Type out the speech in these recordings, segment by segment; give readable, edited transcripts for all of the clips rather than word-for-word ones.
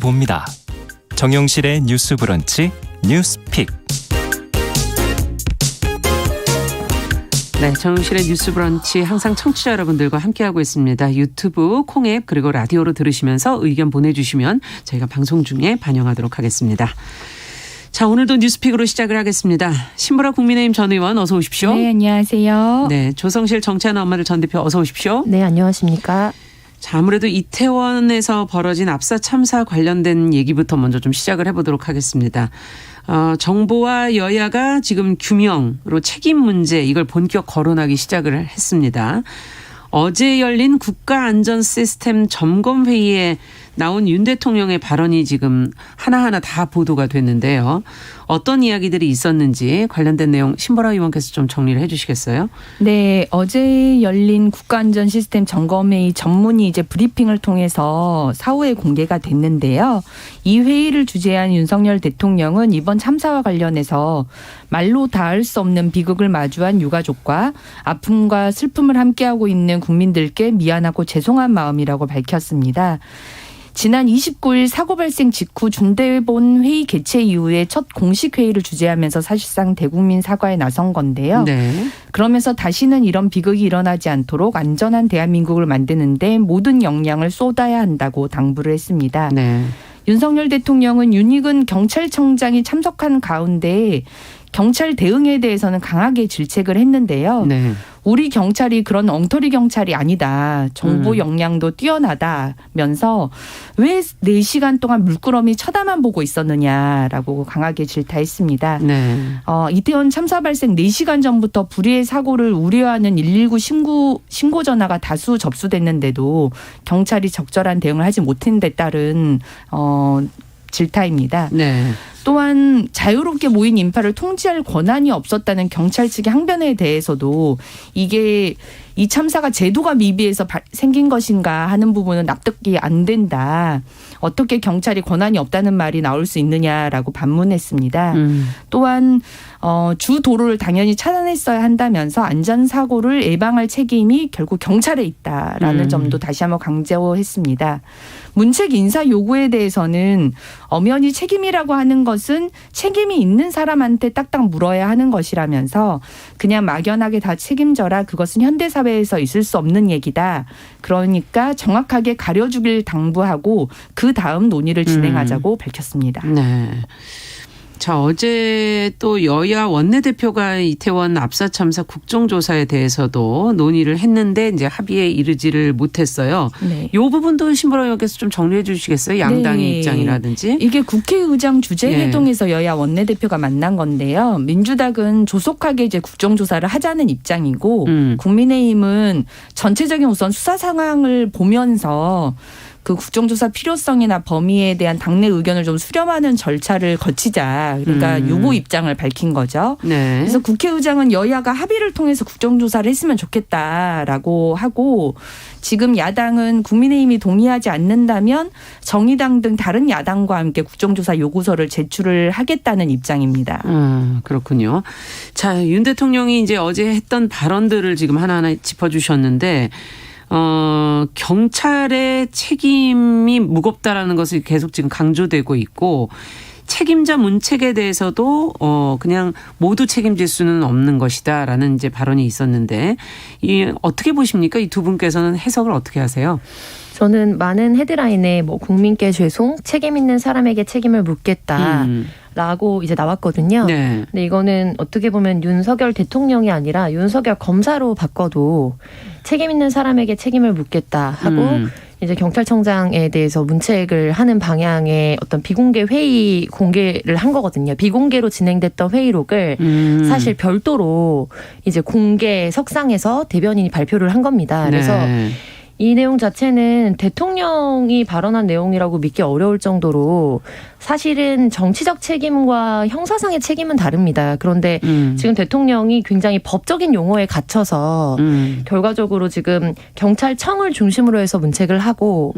봅니다. 정용실의 뉴스 브런치 뉴스픽. 네, 정용실의 뉴스 브런치 항상 청취자 여러분들과 함께하고 있습니다. 유튜브, 콩앱 그리고 라디오로 들으시면서 의견 보내주시면 저희가 방송 중에 반영하도록 하겠습니다. 자, 오늘도 뉴스픽으로 시작을 하겠습니다. 신보라 국민의힘 전 의원 어서 오십시오. 네, 안녕하세요. 네, 조성실 정치하는 엄마들 전 대표 어서 오십시오. 네, 안녕하십니까. 자, 아무래도 이태원에서 벌어진 압사 참사 관련된 얘기부터 먼저 좀 시작을 해보도록 하겠습니다. 정부와 여야가 지금 규명으로 책임 문제 이걸 본격 거론하기 시작을 했습니다. 어제 열린 국가안전시스템 점검회의에 나온 윤 대통령의 발언이 지금 하나하나 다 보도가 됐는데요. 어떤 이야기들이 있었는지 관련된 내용 신보라 의원께서 좀 정리를 해 주시겠어요? 네, 어제 열린 국가안전시스템 점검회의 전문의 이제 브리핑을 통해서 사후에 공개가 됐는데요. 이 회의를 주재한 윤석열 대통령은 이번 참사와 관련해서 말로 닿을 수 없는 비극을 마주한 유가족과 아픔과 슬픔을 함께하고 있는 국민들께 미안하고 죄송한 마음이라고 밝혔습니다. 지난 29일 사고 발생 직후 준대본 회의 개최 이후에 첫 공식 회의를 주재하면서 사실상 대국민 사과에 나선 건데요. 네. 그러면서 다시는 이런 비극이 일어나지 않도록 안전한 대한민국을 만드는 데 모든 역량을 쏟아야 한다고 당부를 했습니다. 네. 윤석열 대통령은 윤익은 경찰청장이 참석한 가운데 경찰 대응에 대해서는 강하게 질책을 했는데요. 네. 우리 경찰이 그런 엉터리 경찰이 아니다. 정보 역량도 뛰어나다면서 왜 4시간 동안 물끄러미 쳐다만 보고 있었느냐라고 강하게 질타했습니다. 네. 이태원 참사 발생 4시간 전부터 불의의 사고를 우려하는 119 신고 전화가 다수 접수됐는데도 경찰이 적절한 대응을 하지 못한 데 따른 질타입니다. 네. 또한 자유롭게 모인 인파를 통제할 권한이 없었다는 경찰 측의 항변에 대해서도 이게 이 참사가 제도가 미비해서 생긴 것인가 하는 부분은 납득이 안 된다. 어떻게 경찰이 권한이 없다는 말이 나올 수 있느냐라고 반문했습니다. 또한 주 도로를 당연히 차단했어야 한다면서 안전사고를 예방할 책임이 결국 경찰에 있다라는 점도 다시 한번 강조했습니다. 문책 인사 요구에 대해서는 엄연히 책임이라고 하는 것은 책임이 있는 사람한테 딱딱 물어야 하는 것이라면서 그냥 막연하게 다 책임져라. 그것은 현대사회에서 있을 수 없는 얘기다. 그러니까 정확하게 가려주길 당부하고 그 다음 논의를 진행하자고 밝혔습니다. 네. 자, 어제 또 여야 원내대표가 이태원 압사 참사 국정조사에 대해서도 논의를 했는데 이제 합의에 이르지를 못했어요. 네. 이 부분도 신보라 의원께서 좀 정리해 주시겠어요? 양당의 네. 입장이라든지. 이게 국회의장 주재회동에서 여야 원내대표가 만난 건데요. 민주당은 조속하게 이제 국정조사를 하자는 입장이고 국민의힘은 전체적인 우선 수사 상황을 보면서 그 국정조사 필요성이나 범위에 대한 당내 의견을 좀 수렴하는 절차를 거치자. 그러니까 요구 입장을 밝힌 거죠. 네. 그래서 국회의장은 여야가 합의를 통해서 국정조사를 했으면 좋겠다라고 하고 지금 야당은 국민의힘이 동의하지 않는다면 정의당 등 다른 야당과 함께 국정조사 요구서를 제출을 하겠다는 입장입니다. 그렇군요. 자, 윤 대통령이 이제 어제 했던 발언들을 지금 하나하나 짚어주셨는데 경찰의 책임이 무겁다라는 것이 계속 지금 강조되고 있고 책임자 문책에 대해서도 그냥 모두 책임질 수는 없는 것이다라는 이제 발언이 있었는데 어떻게 보십니까? 이 두 분께서는 해석을 어떻게 하세요? 저는 많은 헤드라인에 뭐 국민께 죄송, 책임 있는 사람에게 책임을 묻겠다. 라고 이제 나왔거든요. 네. 근데 이거는 어떻게 보면 윤석열 대통령이 아니라 윤석열 검사로 바꿔도 책임 있는 사람에게 책임을 묻겠다 하고 이제 경찰청장에 대해서 문책을 하는 방향의 어떤 비공개 회의 공개를 한 거거든요. 비공개로 진행됐던 회의록을 사실 별도로 이제 공개 석상에서 대변인이 발표를 한 겁니다. 그래서 네. 이 내용 자체는 대통령이 발언한 내용이라고 믿기 어려울 정도로 사실은 정치적 책임과 형사상의 책임은 다릅니다. 그런데 지금 대통령이 굉장히 법적인 용어에 갇혀서 결과적으로 지금 경찰청을 중심으로 해서 문책을 하고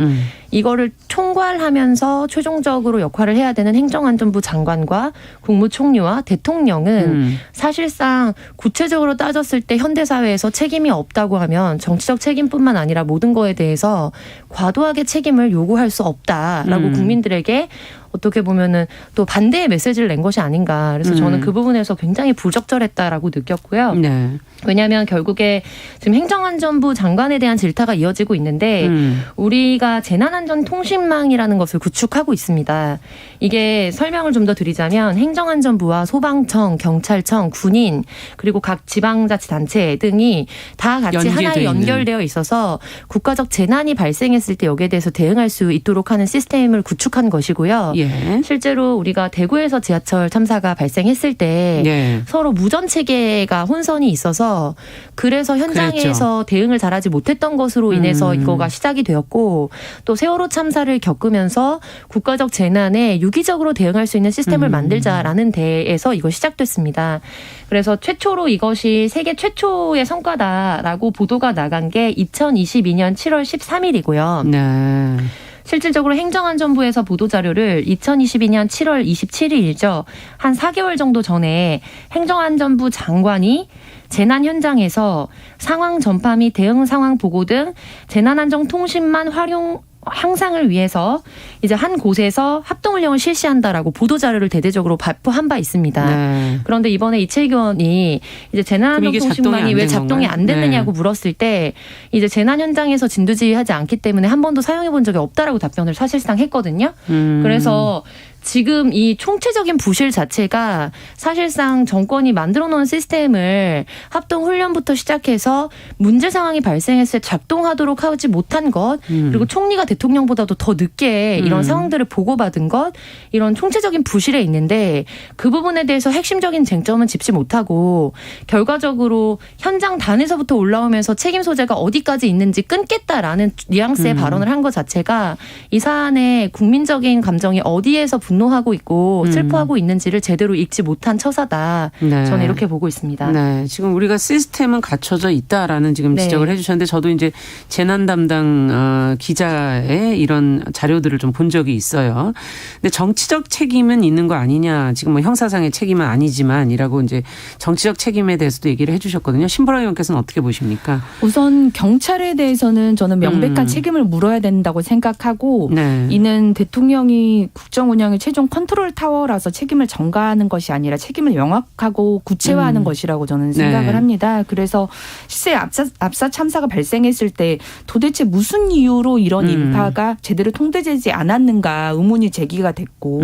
이거를 총괄하면서 최종적으로 역할을 해야 되는 행정안전부 장관과 국무총리와 대통령은 사실상 구체적으로 따졌을 때 현대사회에서 책임이 없다고 하면 정치적 책임뿐만 아니라 모든 않는 거에 대해서 과도하게 책임을 요구할 수 없다라고 국민들에게 어떻게 보면은 또 반대의 메시지를 낸 것이 아닌가. 그래서 저는 그 부분에서 굉장히 부적절했다라고 느꼈고요. 네. 왜냐하면 결국에 지금 행정안전부 장관에 대한 질타가 이어지고 있는데 우리가 재난안전통신망이라는 것을 구축하고 있습니다. 이게 설명을 좀 더 드리자면 행정안전부와 소방청, 경찰청, 군인 그리고 각 지방자치단체 등이 다 같이 하나에 연결되어 있어서 국가적 재난이 발생했을 때 여기에 대해서 대응할 수 있도록 하는 시스템을 구축한 것이고요. 예. 실제로 우리가 대구에서 지하철 참사가 발생했을 때 예. 서로 무전 체계가 혼선이 있어서 그래서 현장에서 대응을 잘하지 못했던 것으로 인해서 이거가 시작이 되었고 또 세월호 참사를 겪으면서 국가적 재난에 유기적으로 대응할 수 있는 시스템을 만들자라는 데에서 이거 시작됐습니다. 그래서 최초로 이것이 세계 최초의 성과다라고 보도가 나간 게 2022년 7월 13일이고요. 네. 실질적으로 행정안전부에서 보도자료를 2022년 7월 27일이죠. 한 4개월 정도 전에 행정안전부 장관이 재난 현장에서 상황 전파 및 대응 상황 보고 등 재난안전통신망 활용 향상을 위해서 이제 한 곳에서 합동훈련을 실시한다라고 보도자료를 대대적으로 발표한 바 있습니다. 네. 그런데 이번에 이채익 의원이 이제 재난안전통신망이 왜 작동이 안 됐느냐고 물었을 때 이제 재난 현장에서 진두지휘하지 않기 때문에 한 번도 사용해 본 적이 없다라고 답변을 사실상 했거든요. 그래서 지금 이 총체적인 부실 자체가 사실상 정권이 만들어 놓은 시스템을 합동 훈련부터 시작해서 문제 상황이 발생했을 때 작동하도록 하지 못한 것 그리고 총리가 대통령보다도 더 늦게 이런 상황들을 보고받은 것 이런 총체적인 부실에 있는데 그 부분에 대해서 핵심적인 쟁점은 짚지 못하고 결과적으로 현장 단에서부터 올라오면서 책임 소재가 어디까지 있는지 끊겠다라는 뉘앙스의 발언을 한 것 자체가 이 사안의 국민적인 감정이 어디에서 분노하고 있고 슬퍼하고 있는지를 제대로 읽지 못한 처사다. 네. 저는 이렇게 보고 있습니다. 네, 지금 우리가 시스템은 갖춰져 있다라는 지금 네. 지적을 해주셨는데 저도 이제 재난 담당 기자의 이런 자료들을 좀 본 적이 있어요. 근데 정치적 책임은 있는 거 아니냐? 지금 뭐 형사상의 책임은 아니지만이라고 이제 정치적 책임에 대해서도 얘기를 해주셨거든요. 신보라 의원께서는 어떻게 보십니까? 우선 경찰에 대해서는 저는 명백한 책임을 물어야 된다고 생각하고 네. 이는 대통령이 국정 운영의 최종 컨트롤 타워라서 책임을 전가하는 것이 아니라 책임을 명확하고 구체화하는 것이라고 저는 생각을 네. 합니다. 그래서 실제 압사 참사가 발생했을 때 도대체 무슨 이유로 이런 인파가 제대로 통제되지 않았는가 의문이 제기가 됐고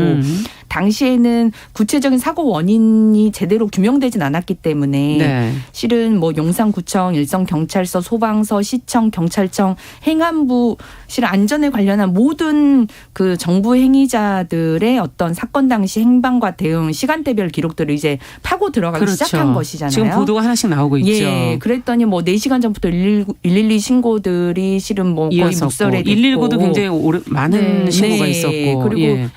당시에는 구체적인 사고 원인이 제대로 규명되진 않았기 때문에 네. 실은 뭐 용산구청, 일성경찰서, 소방서, 시청, 경찰청, 행안부 실은 안전에 관련한 모든 그 정부 행위자들의 어떤 사건 당시 행방과 대응 시간대별 기록들을 이제 파고 들어가기 그렇죠. 시작한 것이잖아요. 지금 보도가 하나씩 나오고 있죠. 예, 그랬더니 뭐 4시간 전부터 112 신고들이 실은 뭐 거의 이어섰고 묵살에 됐고 119도 굉장히 많은 신고가 있었고 그리고 예.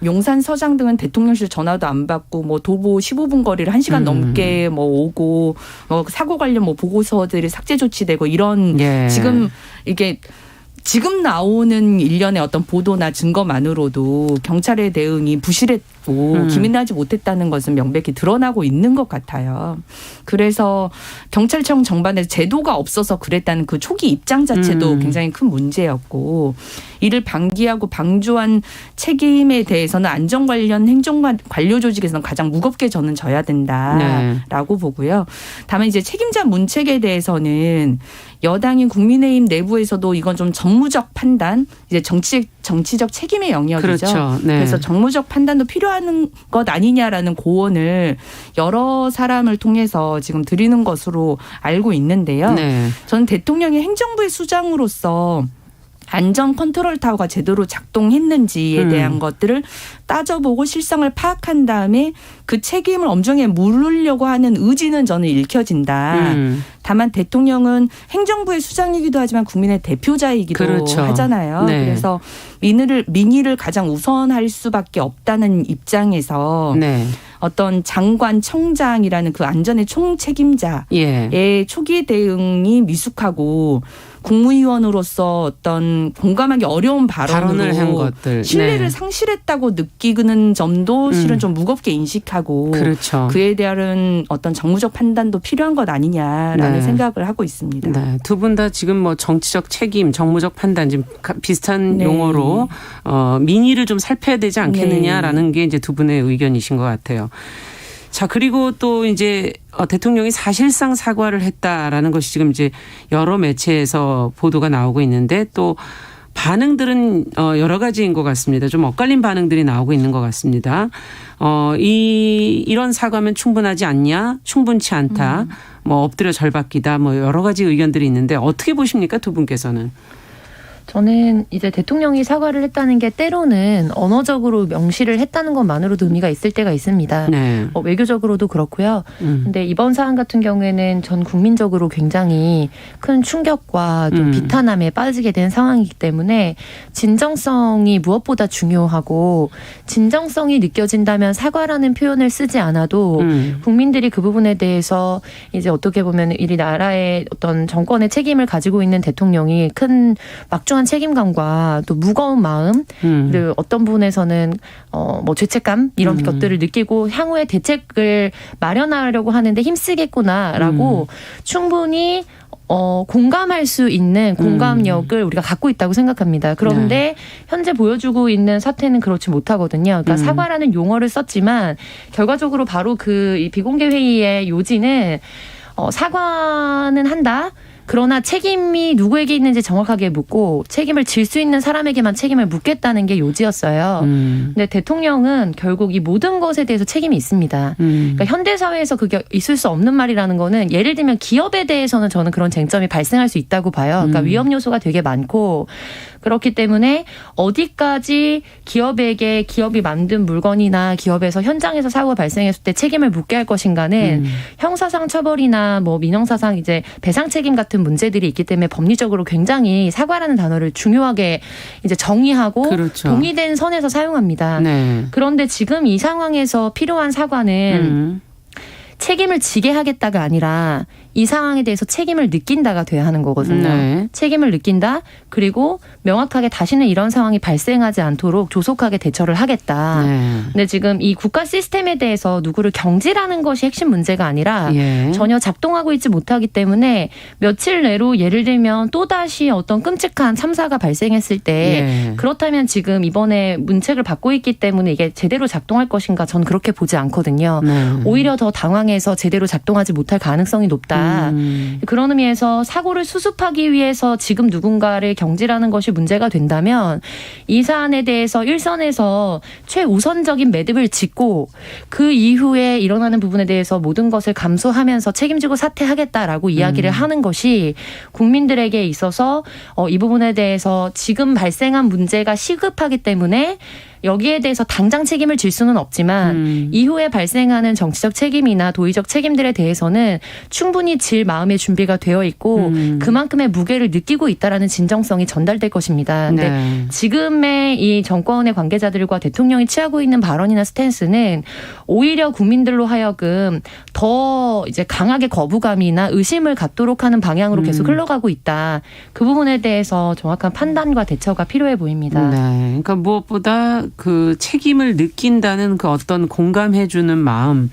용산 서장 등은 대통령실 전화도 안 받고 뭐 도보 15분 거리를 1시간 넘게 뭐 오고 뭐 사고 관련 뭐 보고서들이 삭제 조치되고 이런 예. 지금 이게 지금 나오는 일련의 어떤 보도나 증거만으로도 경찰의 대응이 부실했고 기민하지 못했다는 것은 명백히 드러나고 있는 것 같아요. 그래서 경찰청 정반에서 제도가 없어서 그랬다는 그 초기 입장 자체도 굉장히 큰 문제였고 이를 방기하고 방조한 책임에 대해서는 안전 관련 행정관료 조직에서는 가장 무겁게 저는 져야 된다라고 보고요. 다만 이제 책임자 문책에 대해서는 여당인 국민의힘 내부에서도 이건 좀 정무적 판단, 이제 정치적 책임의 영역이죠. 그렇죠. 네. 그래서 정무적 판단도 필요한 것 아니냐라는 고언을 여러 사람을 통해서 지금 드리는 것으로 알고 있는데요. 네. 저는 대통령이 행정부의 수장으로서 안전 컨트롤 타워가 제대로 작동했는지에 대한 것들을 따져보고 실상을 파악한 다음에 그 책임을 엄중하게 물으려고 하는 의지는 저는 읽혀진다. 다만 대통령은 행정부의 수장이기도 하지만 국민의 대표자이기도 그렇죠. 하잖아요. 네. 그래서 민의를 가장 우선할 수밖에 없다는 입장에서 네. 어떤 장관, 청장이라는 그 안전의 총책임자의 예. 초기 대응이 미숙하고 국무위원으로서 어떤 공감하기 어려운 발언을 한 것들. 신뢰를 네. 상실했다고 느끼는 점도 실은 좀 무겁게 인식하고 그렇죠. 그에 대한 어떤 정무적 판단도 필요한 것 아니냐라는 네. 생각을 하고 있습니다. 네, 두 분 다 지금 뭐 정치적 책임, 정무적 판단 지금 비슷한 네. 용어로 민의를 좀 살펴야 되지 않겠느냐라는 게 이제 두 분의 의견이신 것 같아요. 자, 그리고 또 이제 대통령이 사실상 사과를 했다라는 것이 지금 이제 여러 매체에서 보도가 나오고 있는데 또 반응들은 여러 가지인 것 같습니다. 좀 엇갈린 반응들이 나오고 있는 것 같습니다. 이런 사과면 충분하지 않냐? 충분치 않다. 뭐 엎드려 절받기다. 뭐 여러 가지 의견들이 있는데 어떻게 보십니까? 두 분께서는. 저는 이제 대통령이 사과를 했다는 게 때로는 언어적으로 명시를 했다는 것만으로도 의미가 있을 때가 있습니다. 네. 외교적으로도 그렇고요. 근데 이번 사안 같은 경우에는 전 국민적으로 굉장히 큰 충격과 좀 비탄함에 빠지게 된 상황이기 때문에 진정성이 무엇보다 중요하고 진정성이 느껴진다면 사과라는 표현을 쓰지 않아도 국민들이 그 부분에 대해서 이제 어떻게 보면 이 나라의 어떤 정권의 책임을 가지고 있는 대통령이 큰 막중한 책임감과 또 무거운 마음, 그리고 어떤 부분에서는 뭐 죄책감 이런 것들을 느끼고 향후에 대책을 마련하려고 하는데 힘쓰겠구나라고 충분히 공감할 수 있는 공감력을 우리가 갖고 있다고 생각합니다. 그런데 현재 보여주고 있는 사태는 그렇지 못하거든요. 그러니까 사과라는 용어를 썼지만 결과적으로 바로 이 비공개 회의의 요지는 사과는 한다. 그러나 책임이 누구에게 있는지 정확하게 묻고 책임을 질 수 있는 사람에게만 책임을 묻겠다는 게 요지였어요. 근데 대통령은 결국 이 모든 것에 대해서 책임이 있습니다. 그러니까 현대사회에서 그게 있을 수 없는 말이라는 거는 예를 들면 기업에 대해서는 저는 그런 쟁점이 발생할 수 있다고 봐요. 그러니까 위험 요소가 되게 많고 그렇기 때문에 어디까지 기업에게 기업이 만든 물건이나 기업에서 현장에서 사고가 발생했을 때 책임을 묻게 할 것인가는 형사상 처벌이나 뭐 민형사상 이제 배상 책임 같은 문제들이 있기 때문에 법리적으로 굉장히 사과라는 단어를 중요하게 이제 정의하고 그렇죠. 동의된 선에서 사용합니다. 네. 그런데 지금 이 상황에서 필요한 사과는 책임을 지게 하겠다가 아니라 이 상황에 대해서 책임을 느낀다가 돼야 하는 거거든요. 네. 책임을 느낀다. 그리고 명확하게 다시는 이런 상황이 발생하지 않도록 조속하게 대처를 하겠다. 네. 근데 지금 이 국가 시스템에 대해서 누구를 경질하는 것이 핵심 문제가 아니라 예. 전혀 작동하고 있지 못하기 때문에 며칠 내로 예를 들면 또다시 어떤 끔찍한 참사가 발생했을 때 예. 그렇다면 지금 이번에 문책을 받고 있기 때문에 이게 제대로 작동할 것인가 저는 그렇게 보지 않거든요. 네. 오히려 더 당황해서 제대로 작동하지 못할 가능성이 높다. 그런 의미에서 사고를 수습하기 위해서 지금 누군가를 경질하는 것이 문제가 된다면 이 사안에 대해서 일선에서 최우선적인 매듭을 짓고 그 이후에 일어나는 부분에 대해서 모든 것을 감수하면서 책임지고 사퇴하겠다라고 이야기를 하는 것이 국민들에게 있어서 이 부분에 대해서 지금 발생한 문제가 시급하기 때문에 여기에 대해서 당장 책임을 질 수는 없지만 이후에 발생하는 정치적 책임이나 도의적 책임들에 대해서는 충분히 질 마음의 준비가 되어 있고 그만큼의 무게를 느끼고 있다라는 진정성이 전달될 것입니다. 근데 네. 지금의 이 정권의 관계자들과 대통령이 취하고 있는 발언이나 스탠스는 오히려 국민들로 하여금 더 이제 강하게 거부감이나 의심을 갖도록 하는 방향으로 계속 흘러가고 있다. 그 부분에 대해서 정확한 판단과 대처가 필요해 보입니다. 네. 그러니까 무엇보다 그 책임을 느낀다는 그 어떤 공감해주는 마음,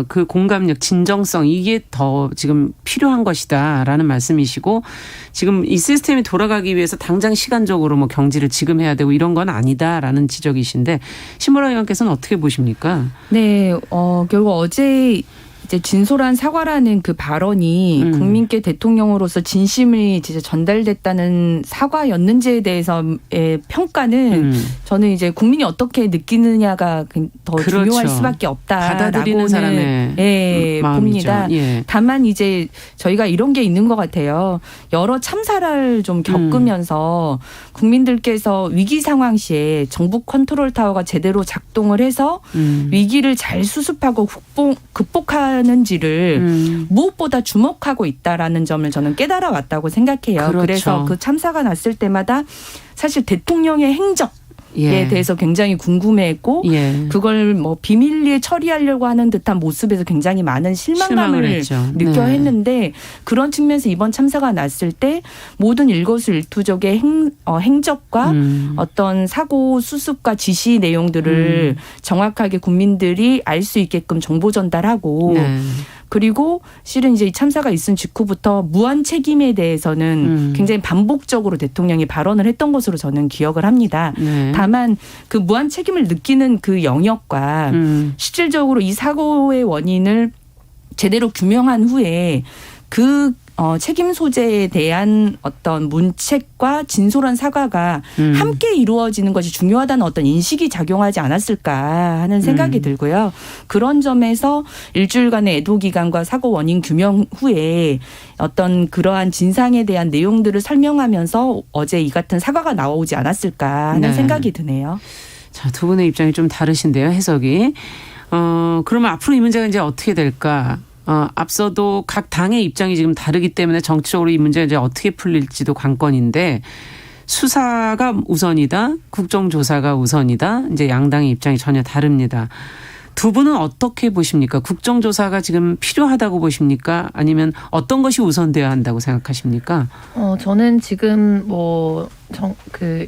그 공감력, 진정성 이게 더 지금 필요한 것이다라는 말씀이시고 지금 이 시스템이 돌아가기 위해서 당장 시간적으로 뭐 경질을 지금 해야 되고 이런 건 아니다라는 지적이신데 신보라 의원께서는 어떻게 보십니까? 네, 결국 어제 이제 진솔한 사과라는 그 발언이 국민께 대통령으로서 진심이 진짜 전달됐다는 사과였는지에 대해서의 평가는 저는 이제 국민이 어떻게 느끼느냐가 더 그렇죠. 중요할 수밖에 받아들이는 없다라고는 사람의 마음이죠. 봅니다. 예. 다만 이제 저희가 이런 게 있는 것 같아요. 여러 참사를 좀 겪으면서 국민들께서 위기 상황 시에 정부 컨트롤 타워가 제대로 작동을 해서 위기를 잘 수습하고 극복하는지를 무엇보다 주목하고 있다라는 점을 저는 깨달아 왔다고 생각해요. 그렇죠. 그래서 그 참사가 났을 때마다 사실 대통령의 행적 예. 대해서 굉장히 궁금해했고 예. 그걸 뭐 비밀리에 처리하려고 하는 듯한 모습에서 굉장히 많은 실망감을 했죠. 느껴 네. 했는데 그런 측면에서 이번 참사가 났을 때 모든 일거수일투족의 행적과 어떤 사고 수습과 지시 내용들을 정확하게 국민들이 알 수 있게끔 정보 전달하고 네. 그리고 실은 이제 이 참사가 있은 직후부터 무한 책임에 대해서는 굉장히 반복적으로 대통령이 발언을 했던 것으로 저는 기억을 합니다. 네. 다만 그 무한 책임을 느끼는 그 영역과 실질적으로 이 사고의 원인을 제대로 규명한 후에 그 책임 소재에 대한 어떤 문책과 진솔한 사과가 함께 이루어지는 것이 중요하다는 어떤 인식이 작용하지 않았을까 하는 생각이 들고요. 그런 점에서 일주일간의 애도 기간과 사고 원인 규명 후에 어떤 그러한 진상에 대한 내용들을 설명하면서 어제 이 같은 사과가 나오지 않았을까 하는 네. 생각이 드네요. 자, 두 분의 입장이 좀 다르신데요, 해석이. 그러면 앞으로 이 문제가 이제 어떻게 될까? 앞서도 각 당의 입장이 지금 다르기 때문에 정치적으로 이 문제가 이제 어떻게 풀릴지도 관건인데 수사가 우선이다, 국정조사가 우선이다. 이제 양당의 입장이 전혀 다릅니다. 두 분은 어떻게 보십니까? 국정조사가 지금 필요하다고 보십니까? 아니면 어떤 것이 우선돼야 한다고 생각하십니까? 저는 지금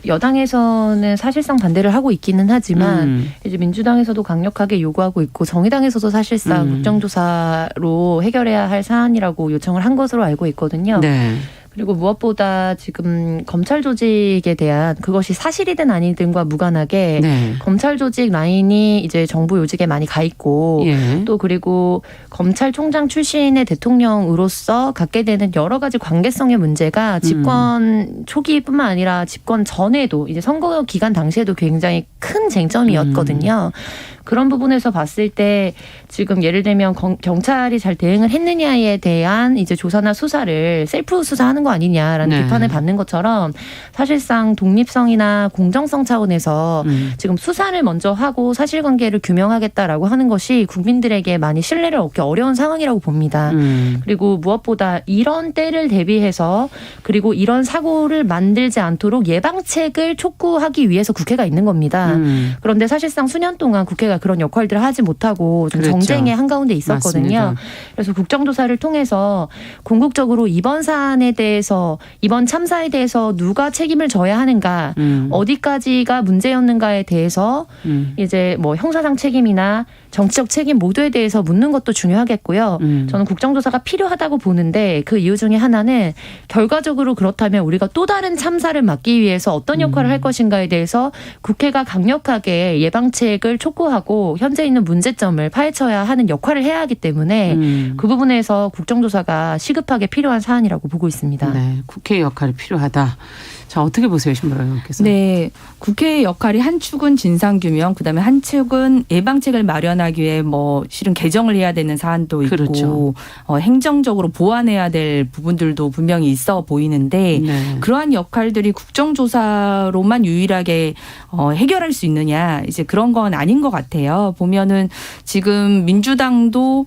여당에서는 사실상 반대를 하고 있기는 하지만 이제 민주당에서도 강력하게 요구하고 있고 정의당에서도 사실상 국정조사로 해결해야 할 사안이라고 요청을 한 것으로 알고 있거든요. 네. 그리고 무엇보다 지금 검찰 조직에 대한 그것이 사실이든 아니든과 무관하게 네. 검찰 조직 라인이 이제 정부 요직에 많이 가 있고 예. 또 그리고 검찰총장 출신의 대통령으로서 갖게 되는 여러 가지 관계성의 문제가 집권 초기뿐만 아니라 집권 전에도 이제 선거 기간 당시에도 굉장히 큰 쟁점이었거든요. 그런 부분에서 봤을 때 지금 예를 들면 경찰이 잘 대응을 했느냐에 대한 이제 조사나 수사를 셀프 수사하는 거 아니냐라는 네. 비판을 받는 것처럼 사실상 독립성이나 공정성 차원에서 지금 수사를 먼저 하고 사실관계를 규명하겠다라고 하는 것이 국민들에게 많이 신뢰를 얻기 어려운 상황이라고 봅니다. 그리고 무엇보다 이런 때를 대비해서 그리고 이런 사고를 만들지 않도록 예방책을 촉구하기 위해서 국회가 있는 겁니다. 그런데 사실상 수년 동안 국회가 그런 역할들을 하지 못하고 좀 그렇죠. 정쟁의 한가운데 있었거든요. 맞습니다. 그래서 국정조사를 통해서 궁극적으로 이번 사안에 대해서 이번 참사에 대해서 누가 책임을 져야 하는가 어디까지가 문제였는가에 대해서 이제 뭐 형사상 책임이나 정치적 책임 모두에 대해서 묻는 것도 중요하겠고요. 저는 국정조사가 필요하다고 보는데 그 이유 중에 하나는 결과적으로 그렇다면 우리가 또 다른 참사를 막기 위해서 어떤 역할을 할 것인가에 대해서 국회가 강력하게 예방책을 촉구하고 현재 있는 문제점을 파헤쳐야 하는 역할을 해야 하기 때문에 그 부분에서 국정조사가 시급하게 필요한 사안이라고 보고 있습니다. 네, 국회의 역할이 필요하다. 자, 어떻게 보세요, 신보라 의원께서? 네, 국회의 역할이 한 축은 진상규명, 그다음에 한 축은 예방책을 마련하기 위해 뭐 실은 개정을 해야 되는 사안도 있고 그렇죠. 행정적으로 보완해야 될 부분들도 분명히 있어 보이는데 네. 그러한 역할들이 국정조사로만 유일하게 해결할 수 있느냐 이제 그런 건 아닌 것 같아요. 보면은 지금 민주당도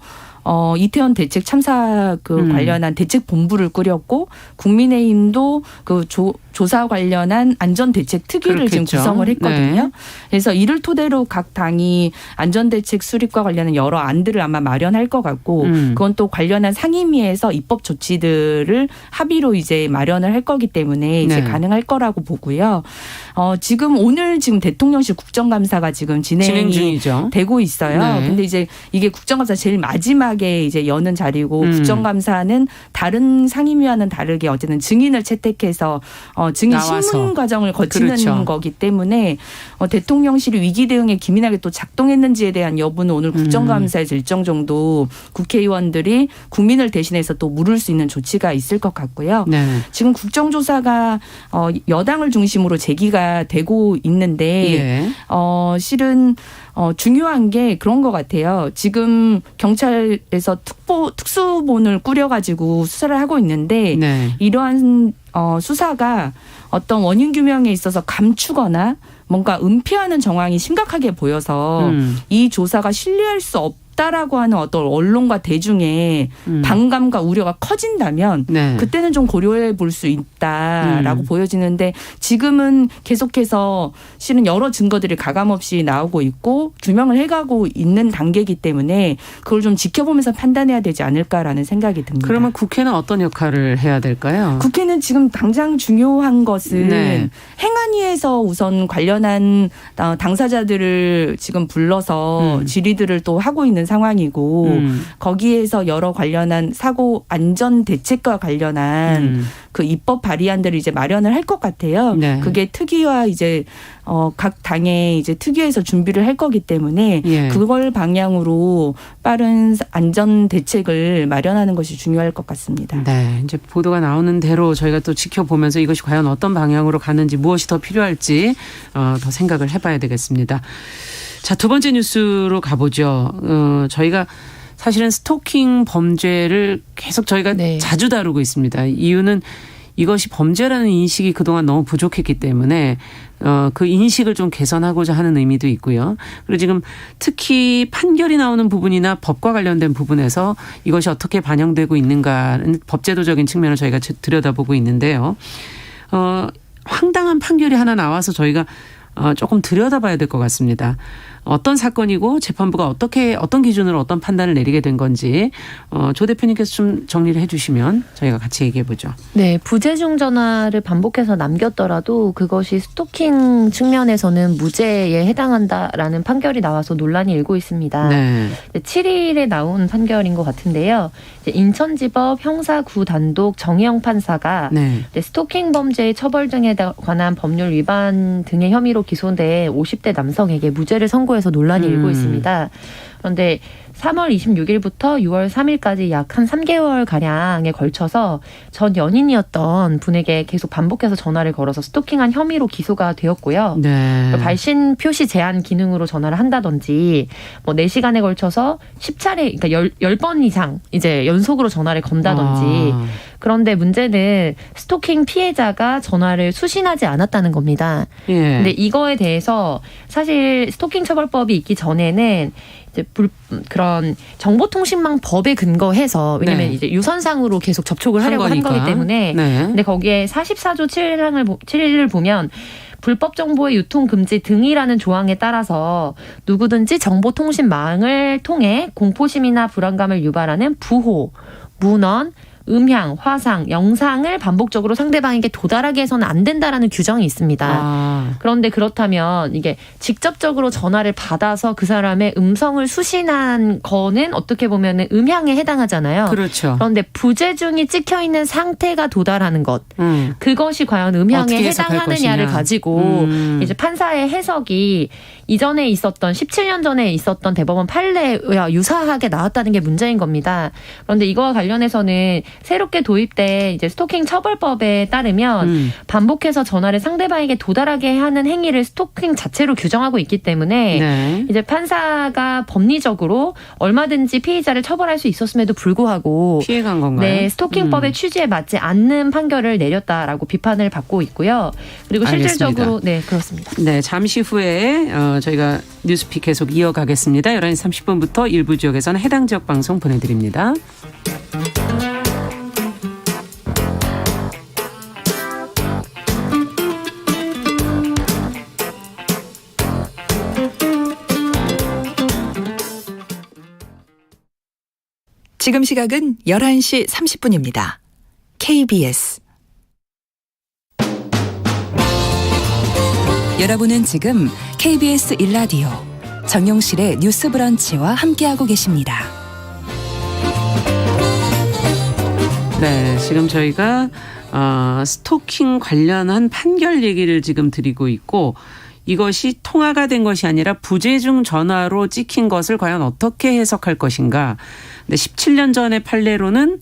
이태원 대책 참사 관련한 대책 본부를 꾸렸고 국민의힘도 그 조사 관련한 안전대책 특위를 지금 그렇겠죠. 구성을 했거든요. 네. 그래서 이를 토대로 각 당이 안전대책 수립과 관련한 여러 안들을 아마 마련할 것 같고 그건 또 관련한 상임위에서 입법 조치들을 합의로 이제 마련을 할 거기 때문에 이제 네. 가능할 거라고 보고요. 오늘 지금 대통령실 국정감사가 지금 진행 진행이 중이죠. 되고 있어요. 네. 근데 이제 이게 국정감사 제일 마지막에 이제 여는 자리고 국정감사는 다른 상임위와는 다르게 어쨌든 증인을 채택해서 증인 나와서. 신문 과정을 거치는 그렇죠. 거기 때문에 대통령실이 위기 대응에 기민하게 또 작동했는지에 대한 여부는 오늘 국정감사에서 일정 정도 국회의원들이 국민을 대신해서 또 물을 수 있는 조치가 있을 것 같고요. 네. 지금 국정조사가 여당을 중심으로 제기가 되고 있는데 예. 실은 중요한 게 그런 것 같아요. 지금 경찰에서 특수본을 꾸려가지고 수사를 하고 있는데 네. 이러한 수사가 어떤 원인 규명에 있어서 감추거나 뭔가 은폐하는 정황이 심각하게 보여서 이 조사가 신뢰할 수 없다라고 하는 어떤 언론과 대중의 반감과 우려가 커진다면 네. 그때는 좀 고려해 볼 수 있다라고 보여지는데 지금은 계속해서 실은 여러 증거들이 가감없이 나오고 있고 규명을 해가고 있는 단계이기 때문에 그걸 좀 지켜보면서 판단해야 되지 않을까라는 생각이 듭니다. 그러면 국회는 어떤 역할을 해야 될까요? 국회는 지금 당장 중요한 것은 네. 행안위에서 우선 관련한 당사자들을 지금 불러서 질의들을 또 하고 있는 상황이고 거기에서 여러 관련한 사고 안전 대책과 관련한 그 입법 발의안들을 이제 마련을 할 것 같아요. 네. 그게 특위와 이제 각 당의 이제 특위에서 준비를 할 거기 때문에 예. 그걸 방향으로 빠른 안전 대책을 마련하는 것이 중요할 것 같습니다. 네, 이제 보도가 나오는 대로 저희가 또 지켜보면서 이것이 과연 어떤 방향으로 가는지 무엇이 더 필요할지 더 생각을 해봐야 되겠습니다. 자, 두 번째 뉴스로 가보죠. 저희가 사실은 스토킹 범죄를 계속 저희가 네. 자주 다루고 있습니다. 이유는 이것이 범죄라는 인식이 그동안 너무 부족했기 때문에 그 인식을 좀 개선하고자 하는 의미도 있고요. 그리고 지금 특히 판결이 나오는 부분이나 법과 관련된 부분에서 이것이 어떻게 반영되고 있는가는 법제도적인 측면을 저희가 들여다보고 있는데요. 황당한 판결이 하나 나와서 저희가 조금 들여다봐야 될 것 같습니다. 어떤 사건이고 재판부가 어떤 기준으로 어떤 판단을 내리게 된 건지 조 대표님께서 좀 정리를 해 주시면 저희가 같이 얘기해 보죠. 네, 부재중 전화를 반복해서 남겼더라도 그것이 스토킹 측면에서는 무죄에 해당한다라는 판결이 나와서 논란이 일고 있습니다. 네. 7일에 나온 판결인 것 같은데요. 이제 인천지법 형사구 단독 정희영 판사가 네. 스토킹 범죄의 처벌 등에 관한 법률 위반 등의 혐의로 기소된 50대 남성에게 무죄를 선고해서 논란이 일고 있습니다. 그런데 3월 26일부터 6월 3일까지 약 한 3개월 가량에 걸쳐서 전 연인이었던 분에게 계속 반복해서 전화를 걸어서 스토킹한 혐의로 기소가 되었고요. 네. 발신 표시 제한 기능으로 전화를 한다든지 뭐 4시간에 걸쳐서 10차례 그러니까 10번 이상 이제 연속으로 전화를 건다든지 그런데 문제는 스토킹 피해자가 전화를 수신하지 않았다는 겁니다. 예. 근데 이거에 대해서 사실 스토킹 처벌법이 있기 전에는 이제 그런 정보통신망 법에 근거해서 왜냐면 네. 이제 유선상으로 계속 접촉을 하려고 한 거기 때문에 네. 근데 거기에 44조 7일을 보면 불법 정보의 유통 금지 등이라는 조항에 따라서 누구든지 정보통신망을 통해 공포심이나 불안감을 유발하는 부호, 문언, 음향, 화상, 영상을 반복적으로 상대방에게 도달하게 해서는 안 된다라는 규정이 있습니다. 그런데 그렇다면 이게 직접적으로 전화를 받아서 그 사람의 음성을 수신한 거는 어떻게 보면 음향에 해당하잖아요. 그렇죠. 그런데 부재중이 찍혀 있는 상태가 도달하는 것, 그것이 과연 음향에 해당하느냐를 가지고 이제 판사의 해석이 이전에 있었던 17년 전에 있었던 대법원 판례와 유사하게 나왔다는 게 문제인 겁니다. 그런데 이거와 관련해서는 새롭게 도입된 이제 스토킹 처벌법에 따르면 반복해서 전화를 상대방에게 도달하게 하는 행위를 스토킹 자체로 규정하고 있기 때문에 네. 이제 판사가 법리적으로 얼마든지 피해자를 처벌할 수 있었음에도 불구하고 피해간 건가요? 네, 스토킹법의 취지에 맞지 않는 판결을 내렸다라고 비판을 받고 있고요. 그리고 실질적으로 알겠습니다. 네, 그렇습니다. 네, 잠시 후에 저희가 뉴스픽 계속 이어가겠습니다. 11시 30분부터 일부 지역에서는 해당 지역 방송 보내드립니다. 지금 시각은 11시 30분입니다. KBS 여러분은 지금 KBS 1라디오 정용실의 뉴스 브런치와 함께하고 계십니다. 네, 지금 저희가 스토킹 관련한 판결 얘기를 지금 드리고 있고 이것이 통화가 된 것이 아니라 부재중 전화로 찍힌 것을 과연 어떻게 해석할 것인가. 근데 17년 전의 판례로는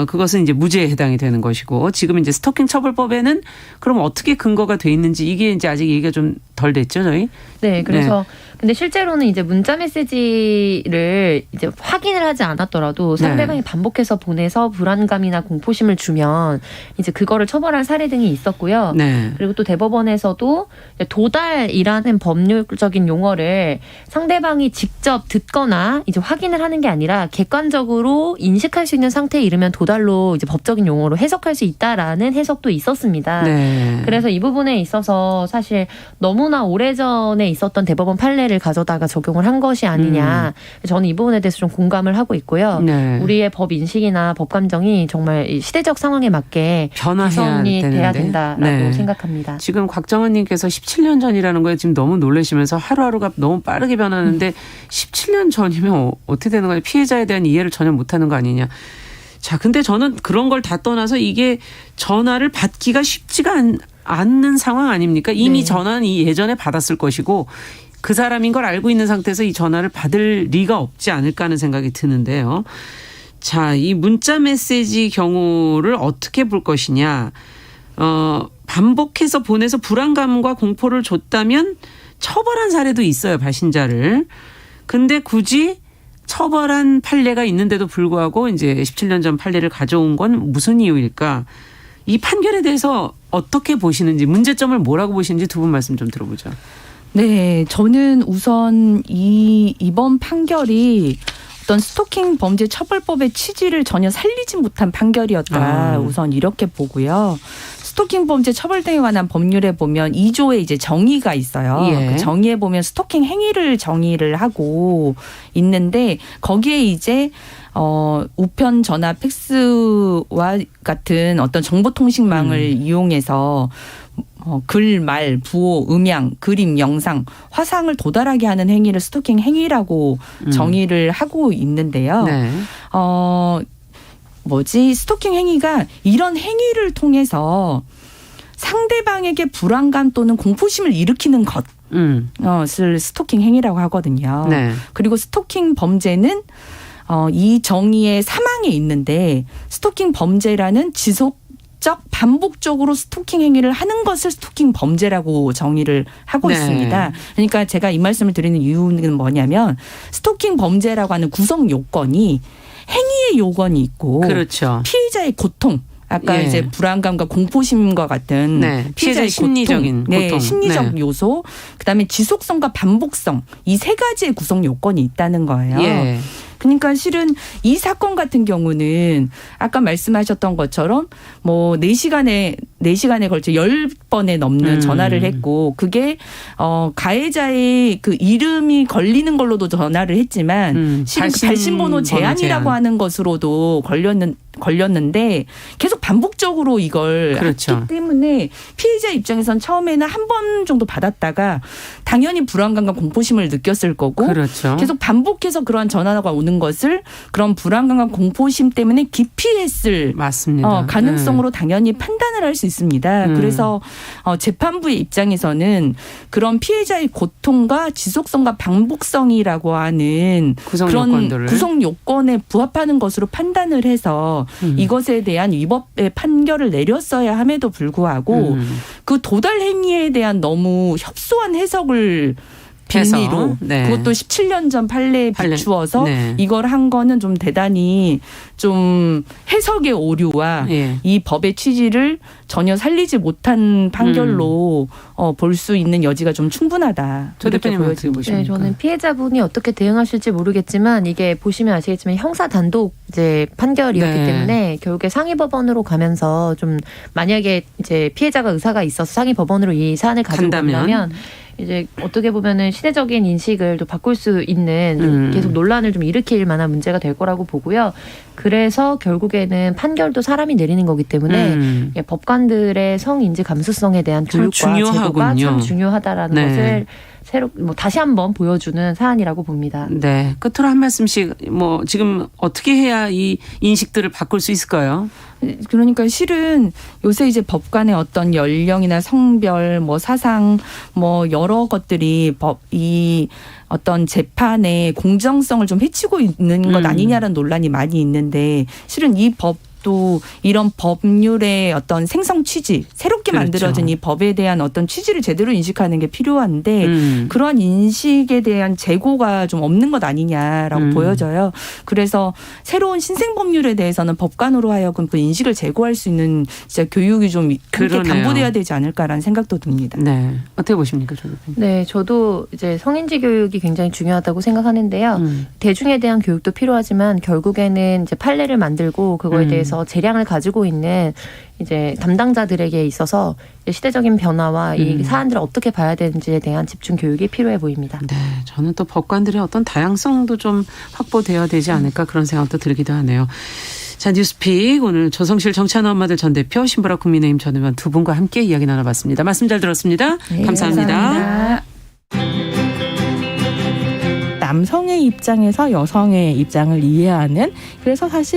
그것은 이제 무죄에 해당이 되는 것이고 지금 이제 스토킹 처벌법에는 그럼 어떻게 근거가 돼 있는지 이게 이제 아직 얘기가 좀 덜 됐죠, 저희? 네, 그래서 근데 실제로는 이제 문자 메시지를 이제 확인을 하지 않았더라도 상대방이 반복해서 보내서 불안감이나 공포심을 주면 이제 그거를 처벌할 사례 등이 있었고요. 네. 그리고 또 대법원에서도 도달이라는 법률적인 용어를 상대방이 직접 듣거나 이제 확인을 하는 게 아니라 객관적으로 인식할 수 있는 상태에 이르면 도달로 이제 법적인 용어로 해석할 수 있다라는 해석도 있었습니다. 네. 그래서 이 부분에 있어서 사실 너무나 오래전에 있었던 대법원 판례를 가져다가 적용을 한 것이 아니냐. 저는 이 부분에 대해서 좀 공감을 하고 있고요. 네. 우리의 법 인식이나 법 감정이 정말 이 시대적 상황에 맞게 변화해야 개선이 돼야 되는데. 된다라고 네. 생각합니다. 지금 곽정은님께서 17년 전이라는 거에 지금 너무 놀라시면서 하루하루가 너무 빠르게 변하는데 17년 전이면 어떻게 되는 거냐. 피해자에 대한 이해를 전혀 못하는 거 아니냐. 자, 근데 저는 그런 걸 다 떠나서 이게 전화를 받기가 쉽지가 않는 상황 아닙니까? 이미 네. 전화는 예전에 받았을 것이고 그 사람인 걸 알고 있는 상태에서 이 전화를 받을 리가 없지 않을까 하는 생각이 드는데요. 자, 이 문자 메시지 경우를 어떻게 볼 것이냐. 반복해서 보내서 불안감과 공포를 줬다면 처벌한 사례도 있어요, 발신자를. 근데 굳이 처벌한 판례가 있는데도 불구하고 이제 17년 전 판례를 가져온 건 무슨 이유일까? 이 판결에 대해서 어떻게 보시는지, 문제점을 뭐라고 보시는지 두 분 말씀 좀 들어보죠. 네, 저는 우선 이번 판결이 어떤 스토킹 범죄 처벌법의 취지를 전혀 살리지 못한 판결이었다. 우선 이렇게 보고요. 스토킹 범죄 처벌 등에 관한 법률에 보면 2조에 이제 정의가 있어요. 예. 그 정의에 보면 스토킹 행위를 정의를 하고 있는데 거기에 이제 우편 전화 팩스와 같은 어떤 정보통신망을 이용해서 글, 말, 부호, 음향, 그림, 영상, 화상을 도달하게 하는 행위를 스토킹 행위라고 정의를 하고 있는데요. 네. 스토킹 행위가 이런 행위를 통해서 상대방에게 불안감 또는 공포심을 일으키는 것을 스토킹 행위라고 하거든요. 네. 그리고 스토킹 범죄는 이 정의의 사망에 있는데 스토킹 범죄라는 지속적 반복적으로 스토킹 행위를 하는 것을 스토킹 범죄라고 정의를 하고 네. 있습니다. 그러니까 제가 이 말씀을 드리는 이유는 뭐냐면 스토킹 범죄라고 하는 구성 요건이 행위의 요건이 있고 그렇죠. 피해자의 고통 아까 예. 이제 불안감과 공포심과 같은 네. 피해자의 심리적인 고통, 고통. 심리적 네. 요소, 그다음에 지속성과 반복성 이 세 가지의 구성 요건이 있다는 거예요. 예. 그러니까 실은 이 사건 같은 경우는 아까 말씀하셨던 것처럼 뭐 4시간에 걸쳐 10번에 넘는 전화를 했고 그게 가해자의 그 이름이 걸리는 걸로도 전화를 했지만 실은 그 발신번호 제한이라고 제한. 하는 것으로도 걸렸는데 계속 반복적으로 이걸 그렇죠. 했기 때문에 피해자 입장에선 처음에는 한 번 정도 받았다가 당연히 불안감과 공포심을 느꼈을 거고 그렇죠. 계속 반복해서 그러한 전화가 오는 것을 그런 불안감과 공포심 때문에 기피했을 맞습니다. 가능성으로 당연히 판단을 할 수 있습니다. 그래서 재판부의 입장에서는 그런 피해자의 고통과 지속성과 반복성이라고 하는 구성 그런 요건들을. 구성 요건에 부합하는 것으로 판단을 해서 이것에 대한 위법의 판결을 내렸어야 함에도 불구하고 그 도달 행위에 대한 너무 협소한 해석을 빌미로 네. 그것도 17년 전 판례에 비추어서 네. 이걸 한 거는 좀 대단히 좀 해석의 오류와 예. 이 법의 취지를 전혀 살리지 못한 판결로 볼 수 있는 여지가 좀 충분하다. 조 이렇게 대표님 어떻게 보여지고 보십니까? 네, 저는 피해자분이 어떻게 대응하실지 모르겠지만 이게 보시면 아시겠지만 형사 단독 이제 판결이었기 네. 때문에 결국에 상위법원으로 가면서 좀 만약에 이제 피해자가 의사가 있어서 상위법원으로 이 사안을 가지고 간다면 이제 어떻게 보면은 시대적인 인식을 또 바꿀 수 있는 계속 논란을 좀 일으킬 만한 문제가 될 거라고 보고요. 그래서 결국에는 판결도 사람이 내리는 거기 때문에 법관들의 성인지 감수성에 대한 교육과 제도가 참 중요하다라는 네. 것을 새로 다시 한번 보여주는 사안이라고 봅니다. 네. 끝으로 한 말씀씩 지금 어떻게 해야 이 인식들을 바꿀 수 있을까요? 그러니까 실은 요새 이제 법관의 어떤 연령이나 성별, 사상, 여러 것들이 이 어떤 재판의 공정성을 좀 해치고 있는 것 아니냐라는 논란이 많이 있는데 실은 이 법도 또 이런 법률의 어떤 생성 취지, 새롭게 그렇죠. 만들어진 이 법에 대한 어떤 취지를 제대로 인식하는 게 필요한데 그러한 인식에 대한 재고가 좀 없는 것 아니냐라고 보여져요. 그래서 새로운 신생 법률에 대해서는 법관으로 하여금 그 인식을 제고할 수 있는 진짜 교육이 좀 함께 그러네요. 당부돼야 되지 않을까라는 생각도 듭니다. 네. 어떻게 보십니까, 조 대표님? 네, 저도 이제 성인지 교육이 굉장히 중요하다고 생각하는데요. 대중에 대한 교육도 필요하지만 결국에는 이제 판례를 만들고 그거에 대해서 재량을 가지고 있는 이제 담당자들에게 있어서 시대적인 변화와 이 사안들을 어떻게 봐야 되는지에 대한 집중 교육이 필요해 보입니다. 네, 저는 또 법관들의 어떤 다양성도 좀 확보되어야 되지 않을까 그런 생각도 들기도 하네요. 자, 뉴스픽 오늘 조성실 정치하는 엄마들 전 대표, 신보라 국민의힘 전 의원 두 분과 함께 이야기 나눠봤습니다. 말씀 잘 들었습니다. 네, 감사합니다. 감사합니다. 남성의 입장에서 여성의 입장을 이해하는, 그래서 사실